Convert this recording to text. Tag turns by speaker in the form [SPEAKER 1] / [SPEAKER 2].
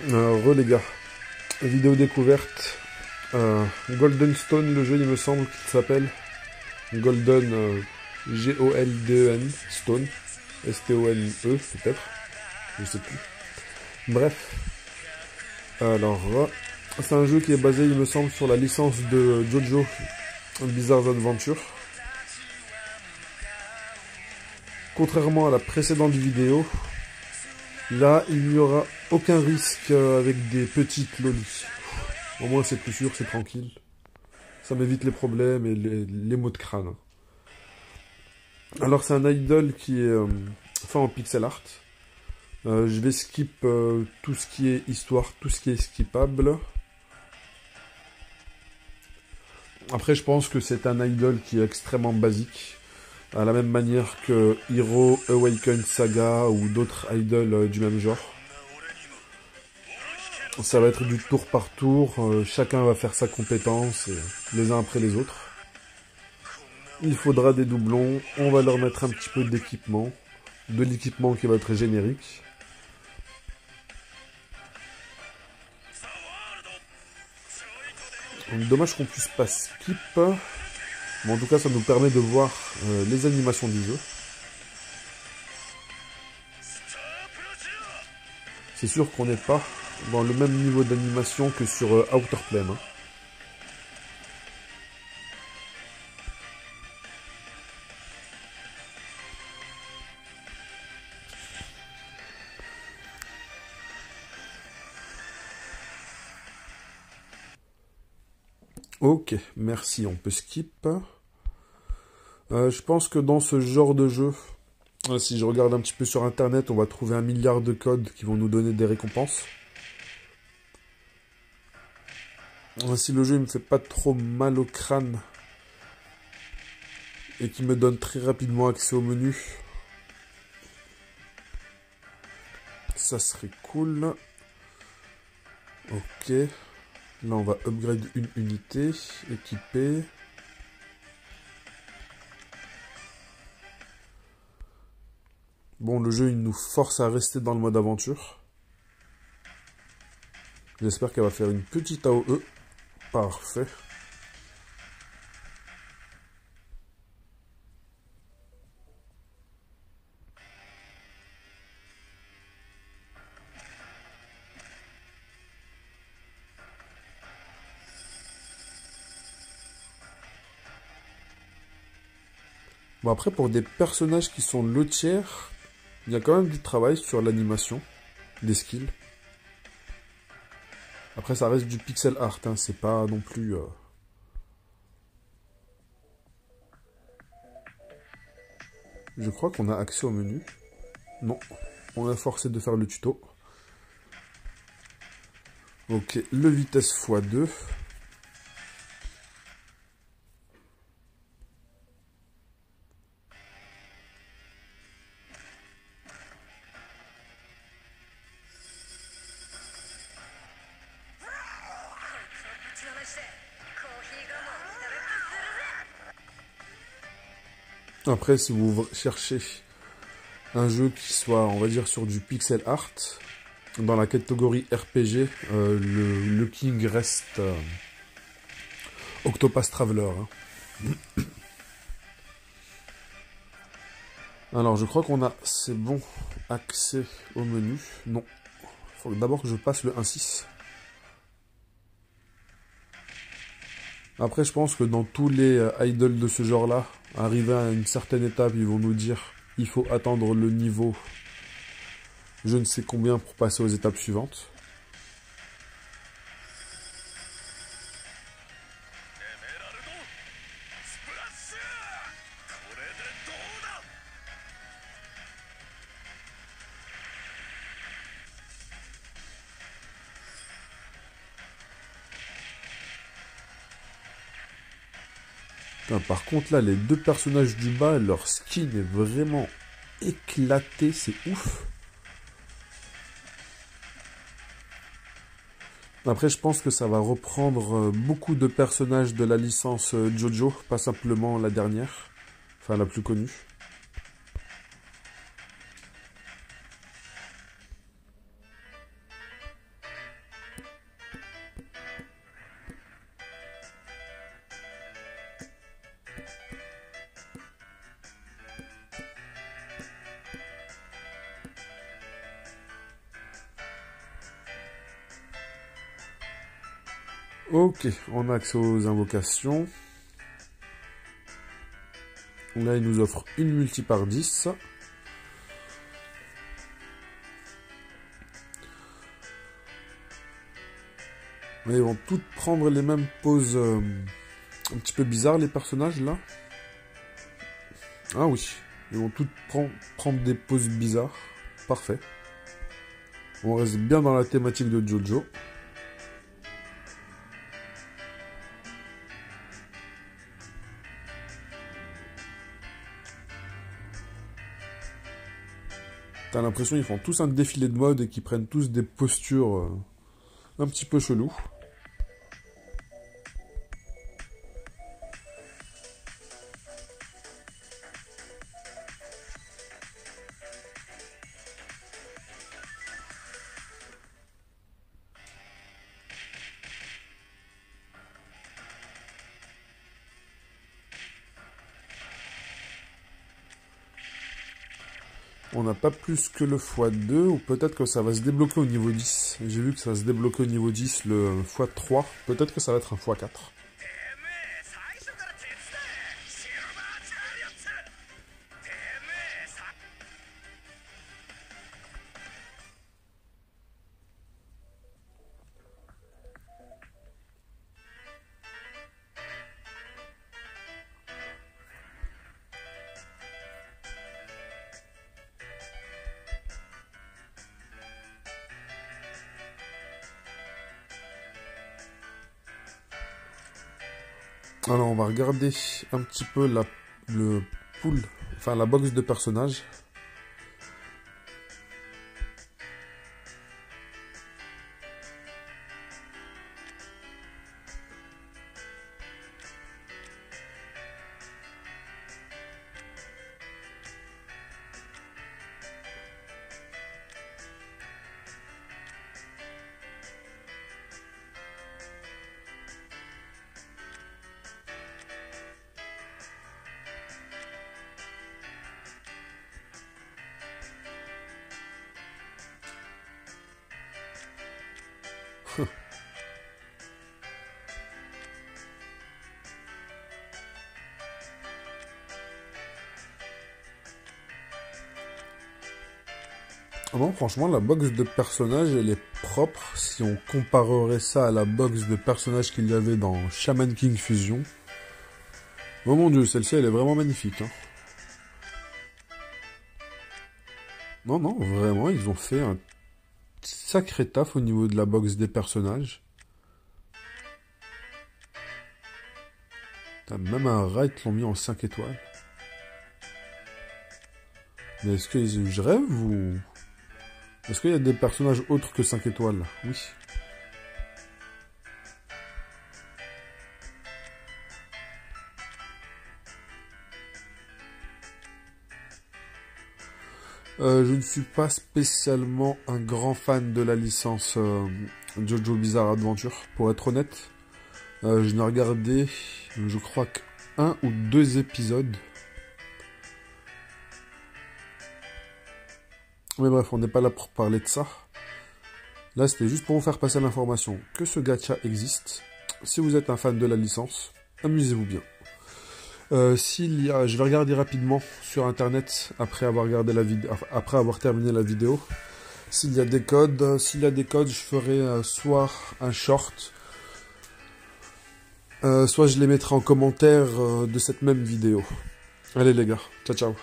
[SPEAKER 1] Les gars, vidéo découverte. Golden Stone, le jeu il me semble qu'il s'appelle. Golden, G-O-L-D-E-N, Stone. S-T-O-N-E peut-être. Je sais plus. Bref. Alors, c'est un jeu qui est basé, il me semble, sur la licence de Jojo Bizarre Adventure. Contrairement à la précédente vidéo, là, il n'y aura aucun risque avec des petites lolis. Au moins, c'est plus sûr, c'est tranquille. Ça m'évite les problèmes et les maux de crâne. Alors, c'est un idol qui est fait en pixel art. Je vais skip tout ce qui est histoire, tout ce qui est skippable. Après, je pense que c'est un idol qui est extrêmement basique. À la même manière que Hero Awaken Saga ou d'autres idols du même genre. Ça va être du tour par tour, chacun va faire sa compétence, les uns après les autres. Il faudra des doublons, on va leur mettre un petit peu d'équipement, de l'équipement qui va être générique. Donc, dommage qu'on puisse pas skip, mais en tout cas ça nous permet de voir les animations du jeu. C'est sûr qu'on n'est pas dans le même niveau d'animation que sur Outer Plane. Hein. Ok, merci, on peut skip. Je pense que dans ce genre de jeu, si je regarde un petit peu sur internet, on va trouver 1 milliard de codes qui vont nous donner des récompenses. Si le jeu ne me fait pas trop mal au crâne et qui me donne très rapidement accès au menu, ça serait cool. Ok. Là, on va upgrade une unité, équiper. Bon, le jeu, il nous force à rester dans le mode aventure. J'espère qu'elle va faire une petite AOE. Parfait. Bon, après, pour des personnages qui sont lotiers, il y a quand même du travail sur l'animation, des skills. Après, ça reste du pixel art, hein, c'est pas non plus... Je crois qu'on a accès au menu. Non, on est forcé de faire le tuto. Ok, le vitesse x2. Après, si vous cherchez un jeu qui soit, on va dire, sur du pixel art, dans la catégorie RPG, le king reste Octopath Traveler. Hein. Alors, je crois qu'on a, c'est bon, accès au menu. Non, il faut d'abord que je passe le 1.6. Après, je pense que dans tous les idols de ce genre-là, arrivé à une certaine étape, ils vont nous dire il faut attendre le niveau je ne sais combien pour passer aux étapes suivantes. Putain, par contre là, les deux personnages du bas, leur skin est vraiment éclaté, c'est ouf. Après, je pense que ça va reprendre beaucoup de personnages de la licence Jojo, pas simplement la dernière, enfin la plus connue. Ok, on a accès aux invocations. Là, il nous offre une multi par 10. Mais ils vont toutes prendre les mêmes poses un petit peu bizarres, les personnages, là. Ah oui, ils vont toutes prendre des poses bizarres. Parfait. On reste bien dans la thématique de Jojo. T'as l'impression qu'ils font tous un défilé de mode et qu'ils prennent tous des postures un petit peu cheloues. On n'a pas plus que le x2, ou peut-être que ça va se débloquer au niveau 10. J'ai vu que ça se débloquait au niveau 10, le x3. Peut-être que ça va être un x4. Alors on va regarder un petit peu le pool, enfin la box de personnages. Ah non, franchement, la box de personnages, elle est propre. Si on comparerait ça à la box de personnages qu'il y avait dans Shaman King Fusion. Oh mon dieu, celle-ci, elle est vraiment magnifique. Hein. Non, non, vraiment, ils ont fait un sacré taf au niveau de la box des personnages. Même un raid l'ont mis en 5 étoiles. Mais est-ce que je rêve ou... Est-ce qu'il y a des personnages autres que 5 étoiles? Oui. Je ne suis pas spécialement un grand fan de la licence Jojo Bizarre Adventure, pour être honnête. Je n'ai regardé, je crois qu'un ou deux épisodes. Mais bref, on n'est pas là pour parler de ça. Là, c'était juste pour vous faire passer l'information que ce gacha existe. Si vous êtes un fan de la licence, amusez-vous bien. Je vais regarder rapidement sur internet après avoir terminé la vidéo. S'il y a des codes, je ferai soit un short, soit je les mettrai en commentaire de cette même vidéo. Allez les gars, ciao ciao.